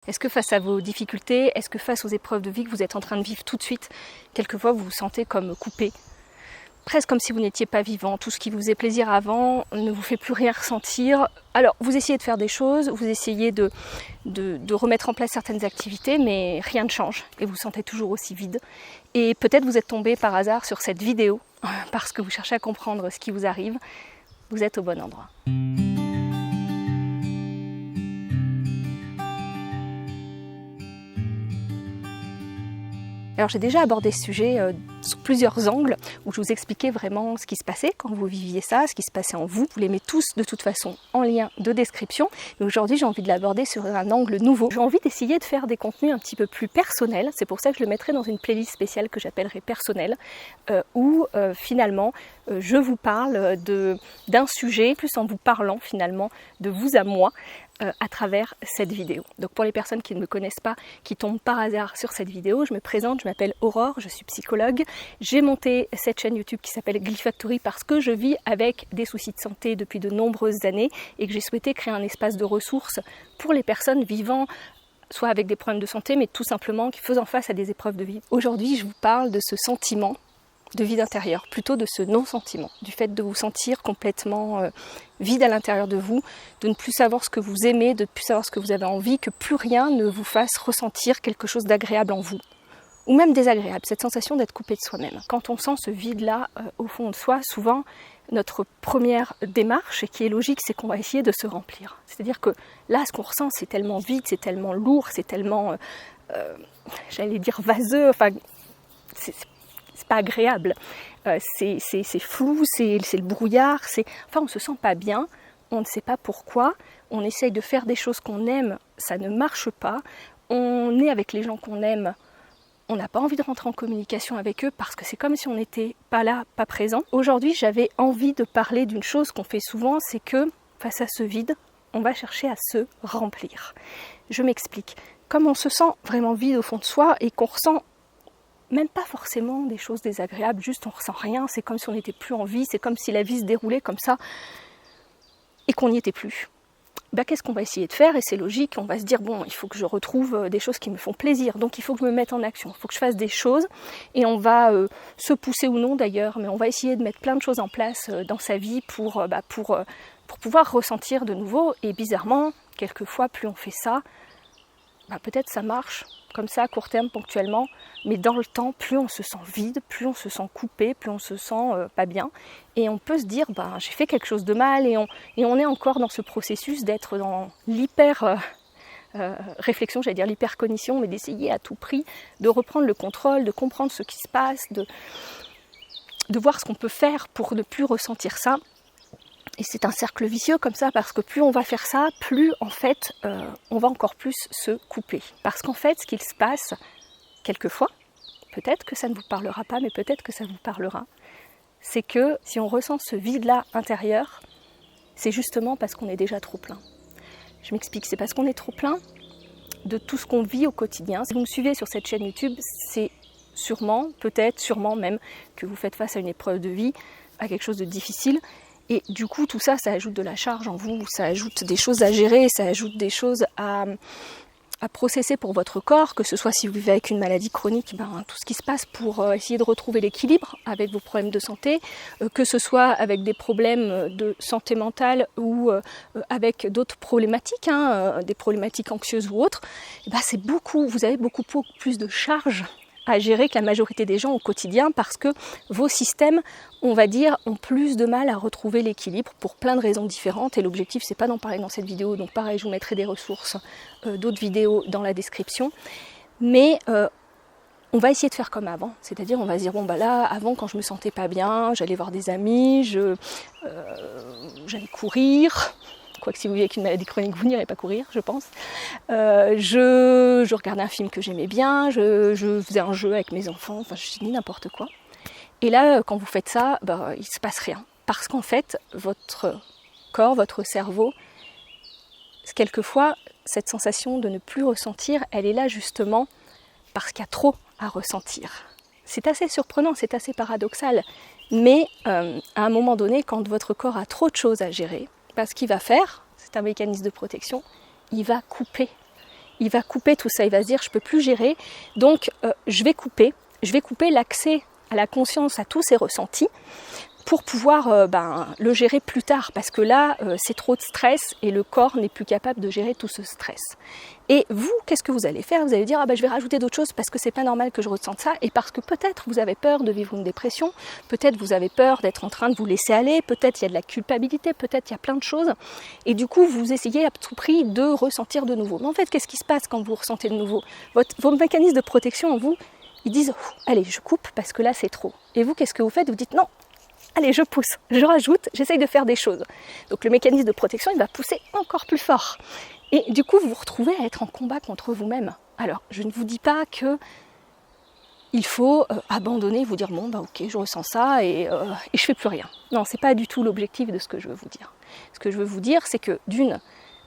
Est-ce que face à vos difficultés, est-ce que face aux épreuves de vie que vous êtes en train de vivre tout de suite, quelquefois vous vous sentez comme coupé, presque comme si vous n'étiez pas vivant, tout ce qui vous faisait plaisir avant ne vous fait plus rien ressentir. Alors vous essayez de faire des choses, vous essayez de remettre en place certaines activités, mais rien ne change et vous vous sentez toujours aussi vide. Et peut-être vous êtes tombé par hasard sur cette vidéo, parce que vous cherchez à comprendre ce qui vous arrive, vous êtes au bon endroit. Alors j'ai déjà abordé ce sujet sous plusieurs angles, où je vous expliquais vraiment ce qui se passait quand vous viviez ça, ce qui se passait en vous. Vous les mettez tous de toute façon en lien de description. Mais aujourd'hui j'ai envie de l'aborder sur un angle nouveau. J'ai envie d'essayer de faire des contenus un petit peu plus personnels. C'est pour ça que je le mettrai dans une playlist spéciale que j'appellerai personnelle, où finalement je vous parle d'un sujet, plus en vous parlant finalement de vous à moi, à travers cette vidéo. Donc pour les personnes qui ne me connaissent pas, qui tombent par hasard sur cette vidéo, je me présente, je m'appelle Aurore, je suis psychologue. J'ai monté cette chaîne YouTube qui s'appelle Glyfactory parce que je vis avec des soucis de santé depuis de nombreuses années et que j'ai souhaité créer un espace de ressources pour les personnes vivant soit avec des problèmes de santé, mais tout simplement qui faisant face à des épreuves de vie. Aujourd'hui, je vous parle de ce sentiment de vide intérieur, plutôt de ce non-sentiment, du fait de vous sentir complètement vide à l'intérieur de vous, de ne plus savoir ce que vous aimez, de ne plus savoir ce que vous avez envie, que plus rien ne vous fasse ressentir quelque chose d'agréable en vous, ou même désagréable, cette sensation d'être coupé de soi-même. Quand on sent ce vide-là au fond de soi, souvent notre première démarche, et qui est logique, c'est qu'on va essayer de se remplir. C'est-à-dire que là, ce qu'on ressent, c'est tellement vide, c'est tellement lourd, c'est tellement, j'allais dire vaseux, enfin, c'est pas agréable, c'est flou, c'est le brouillard, enfin on se sent pas bien, on ne sait pas pourquoi, on essaye de faire des choses qu'on aime, ça ne marche pas, on est avec les gens qu'on aime, on n'a pas envie de rentrer en communication avec eux parce que c'est comme si on n'était pas là, pas présent. Aujourd'hui j'avais envie de parler d'une chose qu'on fait souvent, c'est que face à ce vide, on va chercher à se remplir. Je m'explique, comme on se sent vraiment vide au fond de soi et qu'on ressent même pas forcément des choses désagréables, juste on ressent rien, c'est comme si on n'était plus en vie, c'est comme si la vie se déroulait comme ça et qu'on n'y était plus. Qu'est-ce qu'on va essayer de faire? Et c'est logique, on va se dire bon, il faut que je retrouve des choses qui me font plaisir, donc il faut que je me mette en action, il faut que je fasse des choses et on va se pousser ou non d'ailleurs, mais on va essayer de mettre plein de choses en place dans sa vie pour pouvoir ressentir de nouveau. Et bizarrement, quelquefois plus on fait ça, peut-être ça marche comme ça à court terme ponctuellement, mais dans le temps, plus on se sent vide, plus on se sent coupé, plus on se sent pas bien, et on peut se dire j'ai fait quelque chose de mal, et on est encore dans ce processus d'être dans l'hyper réflexion, j'allais dire l'hypercognition, mais d'essayer à tout prix de reprendre le contrôle, de comprendre ce qui se passe, de voir ce qu'on peut faire pour ne plus ressentir ça. Et c'est un cercle vicieux comme ça, parce que plus on va faire ça, plus en fait on va encore plus se couper. Parce qu'en fait, ce qu'il se passe quelquefois, peut-être que ça ne vous parlera pas, mais peut-être que ça vous parlera, c'est que si on ressent ce vide-là intérieur, c'est justement parce qu'on est déjà trop plein. Je m'explique, c'est parce qu'on est trop plein de tout ce qu'on vit au quotidien. Si vous me suivez sur cette chaîne YouTube, c'est sûrement même, que vous faites face à une épreuve de vie, à quelque chose de difficile. Et du coup, tout ça, ça ajoute de la charge en vous, ça ajoute des choses à gérer, ça ajoute des choses à processer pour votre corps, que ce soit si vous vivez avec une maladie chronique, tout ce qui se passe pour essayer de retrouver l'équilibre avec vos problèmes de santé, que ce soit avec des problèmes de santé mentale ou avec d'autres problématiques, des problématiques anxieuses ou autres, c'est beaucoup, vous avez beaucoup plus de charge à gérer que la majorité des gens au quotidien, parce que vos systèmes, on va dire, ont plus de mal à retrouver l'équilibre pour plein de raisons différentes, et l'objectif c'est pas d'en parler dans cette vidéo, donc pareil, je vous mettrai des ressources, d'autres vidéos dans la description, mais on va essayer de faire comme avant, c'est-à-dire on va se dire là, avant quand je me sentais pas bien, j'allais voir des amis, j'allais courir. Quoique si vous vivez avec une maladie chronique, vous n'irez pas courir, je pense. Je regardais un film que j'aimais bien, je faisais un jeu avec mes enfants, enfin je dis n'importe quoi. Et là, quand vous faites ça, il ne se passe rien. Parce qu'en fait, votre corps, votre cerveau, quelquefois, cette sensation de ne plus ressentir, elle est là justement parce qu'il y a trop à ressentir. C'est assez surprenant, c'est assez paradoxal. Mais à un moment donné, quand votre corps a trop de choses à gérer, ce qu'il va faire, c'est un mécanisme de protection, il va couper. il va couper tout ça, il va se dire je peux plus gérer, donc je vais couper l'accès à la conscience, à tous ces ressentis, pour pouvoir le gérer plus tard, parce que là c'est trop de stress et le corps n'est plus capable de gérer tout ce stress. Et vous, qu'est-ce que vous allez faire? Vous allez dire je vais rajouter d'autres choses parce que c'est pas normal que je ressente ça, et parce que peut-être vous avez peur de vivre une dépression, peut-être vous avez peur d'être en train de vous laisser aller, peut-être il y a de la culpabilité, peut-être il y a plein de choses, et du coup vous essayez à tout prix de ressentir de nouveau. Mais en fait, qu'est-ce qui se passe quand vous ressentez de nouveau? Vos mécanismes de protection en vous, ils disent allez, je coupe parce que là c'est trop. Et vous, qu'est-ce que vous faites? Vous dites non, allez, je pousse, je rajoute, j'essaye de faire des choses. Donc le mécanisme de protection, il va pousser encore plus fort. Et du coup, vous vous retrouvez à être en combat contre vous-même. Alors, je ne vous dis pas que il faut abandonner, vous dire bon, ok, je ressens ça et je fais plus rien. Non, c'est pas du tout l'objectif de ce que je veux vous dire. Ce que je veux vous dire, c'est que d'une,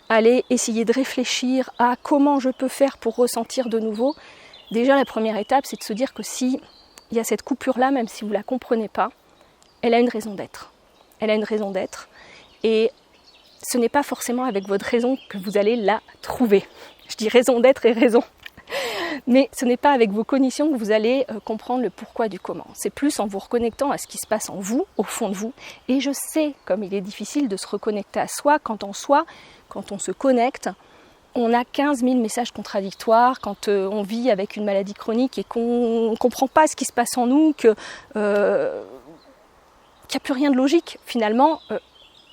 allez essayer de réfléchir à comment je peux faire pour ressentir de nouveau. Déjà, la première étape, c'est de se dire que si il y a cette coupure-là, même si vous ne la comprenez pas, elle a une raison d'être. Elle a une raison d'être. Et ce n'est pas forcément avec votre raison que vous allez la trouver. Je dis raison d'être et raison. Mais ce n'est pas avec vos cognitions que vous allez comprendre le pourquoi du comment. C'est plus en vous reconnectant à ce qui se passe en vous, au fond de vous. Et je sais comme il est difficile de se reconnecter à soi, quand on se connecte, on a 15 000 messages contradictoires, quand on vit avec une maladie chronique et qu'on ne comprend pas ce qui se passe en nous, qu'il n'y a plus rien de logique. Finalement,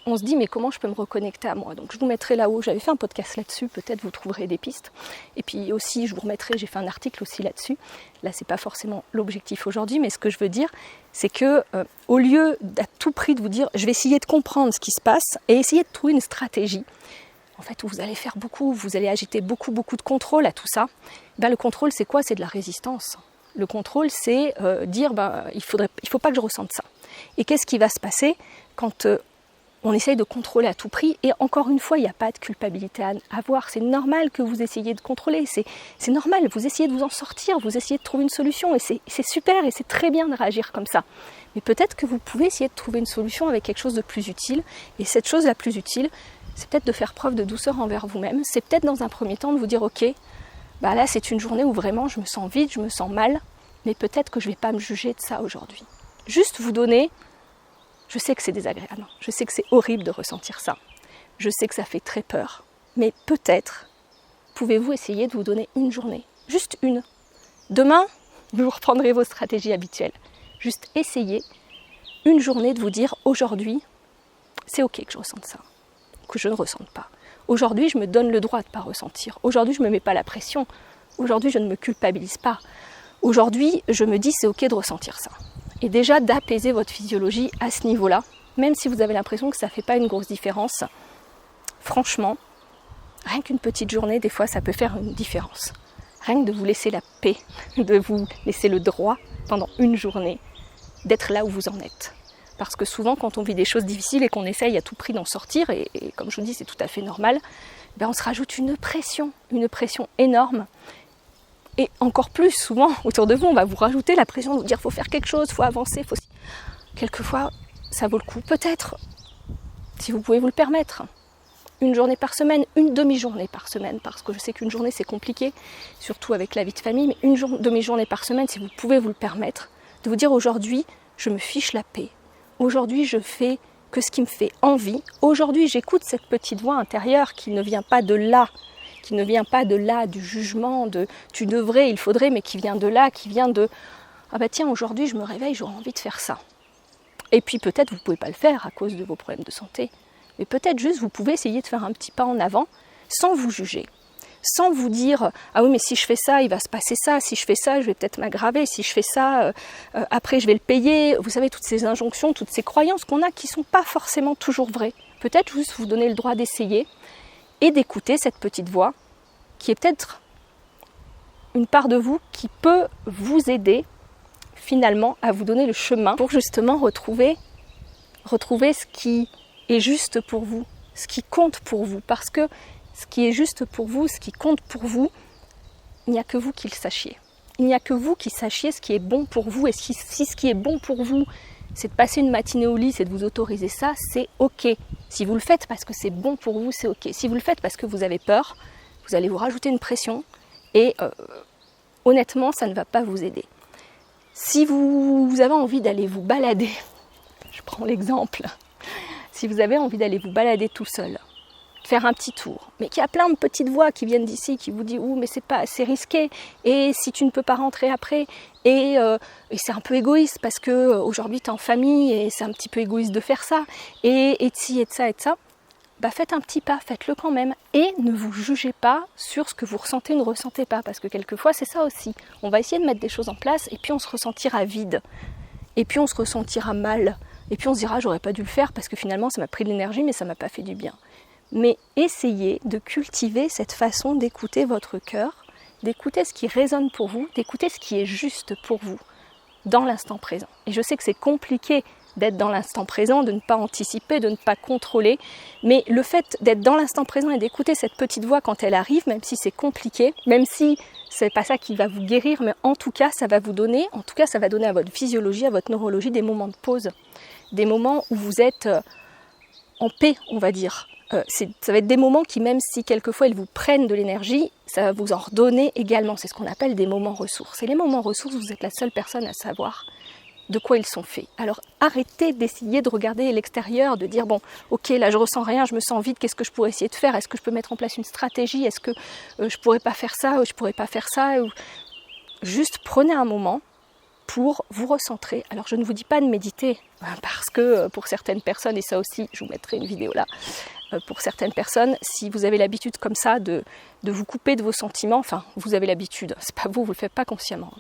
on se dit mais comment je peux me reconnecter à moi? Donc je vous mettrai là-haut, j'avais fait un podcast là-dessus, peut-être vous trouverez des pistes. Et puis aussi je vous remettrai, j'ai fait un article aussi là-dessus. Là c'est pas forcément l'objectif aujourd'hui, mais ce que je veux dire, c'est que au lieu à tout prix de vous dire je vais essayer de comprendre ce qui se passe et essayer de trouver une stratégie, en fait où vous allez faire beaucoup, vous allez agiter beaucoup de contrôle à tout ça. Le contrôle c'est quoi? C'est de la résistance. Le contrôle c'est dire il faut pas que je ressente ça. Et qu'est-ce qui va se passer quand on essaye de contrôler à tout prix? Et encore une fois, il n'y a pas de culpabilité à avoir. C'est normal que vous essayiez de contrôler. C'est normal, vous essayez de vous en sortir, vous essayez de trouver une solution. Et c'est super et c'est très bien de réagir comme ça. Mais peut-être que vous pouvez essayer de trouver une solution avec quelque chose de plus utile. Et cette chose la plus utile, c'est peut-être de faire preuve de douceur envers vous-même. C'est peut-être dans un premier temps de vous dire ok, là c'est une journée où vraiment je me sens vide, je me sens mal. Mais peut-être que je ne vais pas me juger de ça aujourd'hui. Juste vous donner... Je sais que c'est désagréable, je sais que c'est horrible de ressentir ça, je sais que ça fait très peur, mais peut-être pouvez-vous essayer de vous donner une journée, juste une. Demain, vous reprendrez vos stratégies habituelles. Juste essayez une journée de vous dire aujourd'hui, c'est ok que je ressente ça, que je ne ressente pas. Aujourd'hui, je me donne le droit de ne pas ressentir. Aujourd'hui, je ne me mets pas la pression. Aujourd'hui, je ne me culpabilise pas. Aujourd'hui, je me dis c'est ok de ressentir ça. Et déjà d'apaiser votre physiologie à ce niveau-là, même si vous avez l'impression que ça ne fait pas une grosse différence, franchement, rien qu'une petite journée, des fois, ça peut faire une différence. Rien que de vous laisser la paix, de vous laisser le droit pendant une journée d'être là où vous en êtes. Parce que souvent, quand on vit des choses difficiles et qu'on essaye à tout prix d'en sortir, et comme je vous dis, c'est tout à fait normal, on se rajoute une pression énorme. Et encore plus, souvent, autour de vous, on va vous rajouter la pression de vous dire « faut faire quelque chose, faut avancer, faut... » Quelquefois, ça vaut le coup, peut-être, si vous pouvez vous le permettre. Une journée par semaine, une demi-journée par semaine, parce que je sais qu'une journée, c'est compliqué, surtout avec la vie de famille, mais une demi-journée par semaine, si vous pouvez vous le permettre, de vous dire « aujourd'hui, je me fiche la paix. Aujourd'hui, je fais que ce qui me fait envie. Aujourd'hui, j'écoute cette petite voix intérieure qui ne vient pas de là, qui ne vient pas de là, du jugement, de tu devrais, il faudrait, mais qui vient de là, qui vient de tiens, aujourd'hui je me réveille, j'aurais envie de faire ça. Et puis peut-être vous ne pouvez pas le faire à cause de vos problèmes de santé, mais peut-être juste vous pouvez essayer de faire un petit pas en avant sans vous juger, sans vous dire ah oui mais si je fais ça, il va se passer ça, si je fais ça, je vais peut-être m'aggraver, si je fais ça, après je vais le payer. Vous savez, toutes ces injonctions, toutes ces croyances qu'on a qui ne sont pas forcément toujours vraies. Peut-être juste vous donner le droit d'essayer et d'écouter cette petite voix qui est peut-être une part de vous qui peut vous aider finalement à vous donner le chemin pour justement retrouver ce qui est juste pour vous, ce qui compte pour vous. Parce que ce qui est juste pour vous, ce qui compte pour vous, il n'y a que vous qui le sachiez. Il n'y a que vous qui sachiez ce qui est bon pour vous. Et si ce qui est bon pour vous, c'est de passer une matinée au lit, c'est de vous autoriser ça, c'est ok. Si vous le faites parce que c'est bon pour vous, c'est ok. Si vous le faites parce que vous avez peur, vous vous allez vous rajouter une pression et honnêtement, ça ne va pas vous aider. Si vous avez envie d'aller vous balader, je prends l'exemple, si vous avez envie d'aller vous balader tout seul, faire un petit tour, mais qu'il y a plein de petites voix qui viennent d'ici, qui vous disent « Ouh, mais c'est pas assez risqué, et si tu ne peux pas rentrer après, et c'est un peu égoïste parce que aujourd'hui tu es en famille, et c'est un petit peu égoïste de faire ça, et de ci, et de ça, et de ça », bah faites un petit pas, faites-le quand même, et ne vous jugez pas sur ce que vous ressentez ou ne ressentez pas, parce que quelquefois c'est ça aussi, on va essayer de mettre des choses en place, et puis on se ressentira vide, et puis on se ressentira mal, et puis on se dira « J'aurais pas dû le faire parce que finalement ça m'a pris de l'énergie, mais ça m'a pas fait du bien ». Mais essayez de cultiver cette façon d'écouter votre cœur, d'écouter ce qui résonne pour vous, d'écouter ce qui est juste pour vous dans l'instant présent. Et je sais que c'est compliqué d'être dans l'instant présent, de ne pas anticiper, de ne pas contrôler, mais le fait d'être dans l'instant présent et d'écouter cette petite voix quand elle arrive, même si c'est compliqué, même si c'est pas ça qui va vous guérir, mais en tout cas ça va vous donner, ça va donner à votre physiologie, à votre neurologie des moments de pause, des moments où vous êtes en paix, on va dire. Ça va être des moments qui, même si quelquefois ils vous prennent de l'énergie, ça va vous en redonner également. C'est ce qu'on appelle des moments ressources. Et les moments ressources, vous êtes la seule personne à savoir de quoi ils sont faits. Alors arrêtez d'essayer de regarder l'extérieur, de dire bon, ok, là je ressens rien, je me sens vide, qu'est-ce que je pourrais essayer de faire? Est-ce que je peux mettre en place une stratégie? Est-ce que je pourrais pas faire ça ou je pourrais pas faire ça? Juste prenez un moment pour vous recentrer. Alors je ne vous dis pas de méditer, parce que pour certaines personnes, et ça aussi je vous mettrai une vidéo là, pour certaines personnes, si vous avez l'habitude comme ça de vous couper de vos sentiments, enfin vous avez l'habitude, c'est pas vous, vous le faites pas consciemment,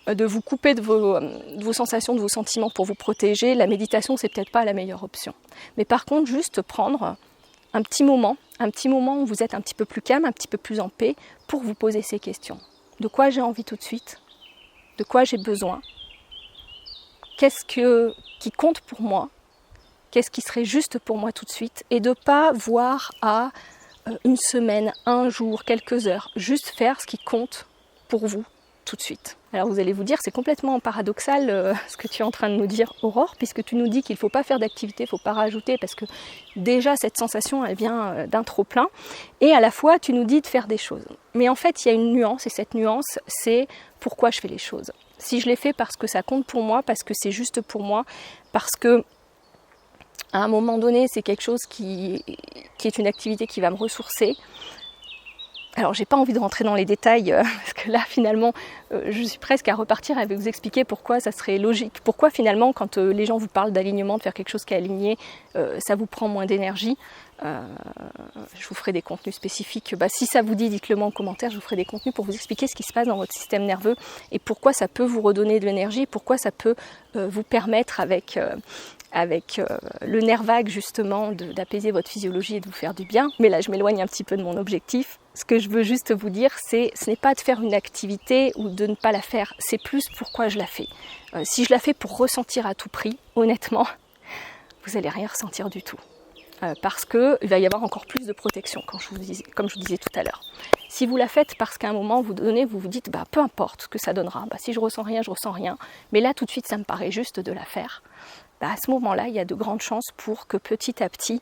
de vous couper de vos sensations, de vos sentiments pour vous protéger, la méditation c'est peut-être pas la meilleure option. Mais par contre juste prendre un petit moment où vous êtes un petit peu plus calme, un petit peu plus en paix pour vous poser ces questions. De quoi j'ai envie tout de suite? De quoi j'ai besoin? Qu'est-ce qui compte pour moi? Qu'est-ce qui serait juste pour moi tout de suite? Et de ne pas voir à une semaine, un jour, quelques heures. Juste faire ce qui compte pour vous tout de suite. Alors vous allez vous dire, c'est complètement paradoxal ce que tu es en train de nous dire, Aurore, puisque tu nous dis qu'il ne faut pas faire d'activité, il ne faut pas rajouter, parce que déjà cette sensation, elle vient d'un trop-plein. Et à la fois, tu nous dis de faire des choses. Mais en fait, il y a une nuance, et cette nuance, c'est pourquoi je fais les choses. Si je les fais parce que ça compte pour moi, parce que c'est juste pour moi, parce que à un moment donné, c'est quelque chose qui est une activité qui va me ressourcer. Alors, j'ai pas envie de rentrer dans les détails, parce que là, finalement, je suis presque à repartir et à vous expliquer pourquoi ça serait logique. Pourquoi, finalement, quand les gens vous parlent d'alignement, de faire quelque chose qui est aligné, ça vous prend moins d'énergie. Je vous ferai des contenus spécifiques. Si ça vous dit, dites-le moi en commentaire. Je vous ferai des contenus pour vous expliquer ce qui se passe dans votre système nerveux et pourquoi ça peut vous redonner de l'énergie, pourquoi ça peut vous permettre avec le nerf vague justement d'apaiser votre physiologie et de vous faire du bien. Mais là je m'éloigne un petit peu de mon objectif. Ce que je veux juste vous dire, ce n'est pas de faire une activité ou de ne pas la faire, c'est plus pourquoi je la fais. Si je la fais pour ressentir à tout prix, honnêtement, vous n'allez rien ressentir du tout. Parce qu'il va y avoir encore plus de protection, comme je vous disais tout à l'heure. Si vous la faites parce qu'à un moment vous vous dites peu importe ce que ça donnera, si je ressens rien, mais là tout de suite ça me paraît juste de la faire. À ce moment-là, il y a de grandes chances pour que petit à petit,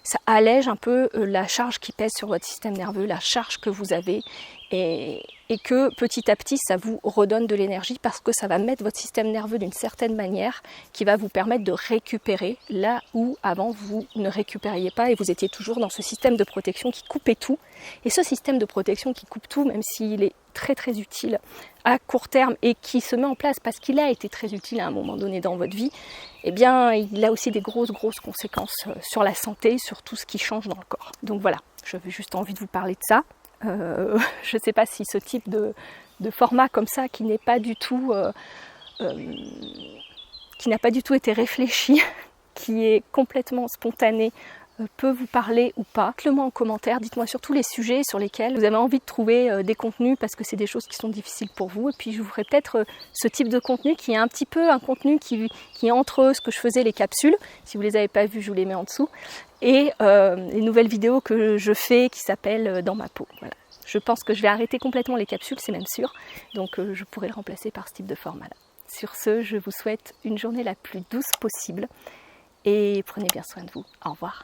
ça allège un peu la charge qui pèse sur votre système nerveux, la charge que vous avez, et que petit à petit, ça vous redonne de l'énergie parce que ça va mettre votre système nerveux d'une certaine manière qui va vous permettre de récupérer là où avant vous ne récupériez pas et vous étiez toujours dans ce système de protection qui coupait tout. Et ce système de protection qui coupe tout, même s'il est très très utile à court terme et qui se met en place parce qu'il a été très utile à un moment donné dans votre vie, eh bien il a aussi des grosses conséquences sur la santé, sur tout ce qui change dans le corps. Donc voilà, j'avais juste envie de vous parler de ça. Je ne sais pas si ce type de format comme ça qui n'est pas du tout qui n'a pas du tout été réfléchi, qui est complètement spontané, peut vous parler ou pas. Dites-le moi en commentaire, dites-moi surtout les sujets sur lesquels vous avez envie de trouver des contenus parce que c'est des choses qui sont difficiles pour vous. Et puis je vous ferai peut-être ce type de contenu qui est un petit peu un contenu qui est entre ce que je faisais, les capsules. Si vous ne les avez pas vues, je vous les mets en dessous. Et les nouvelles vidéos que je fais qui s'appellent Dans ma peau. Voilà. Je pense que je vais arrêter complètement les capsules, c'est même sûr. Donc je pourrai le remplacer par ce type de format-là. Sur ce, je vous souhaite une journée la plus douce possible. Et prenez bien soin de vous. Au revoir.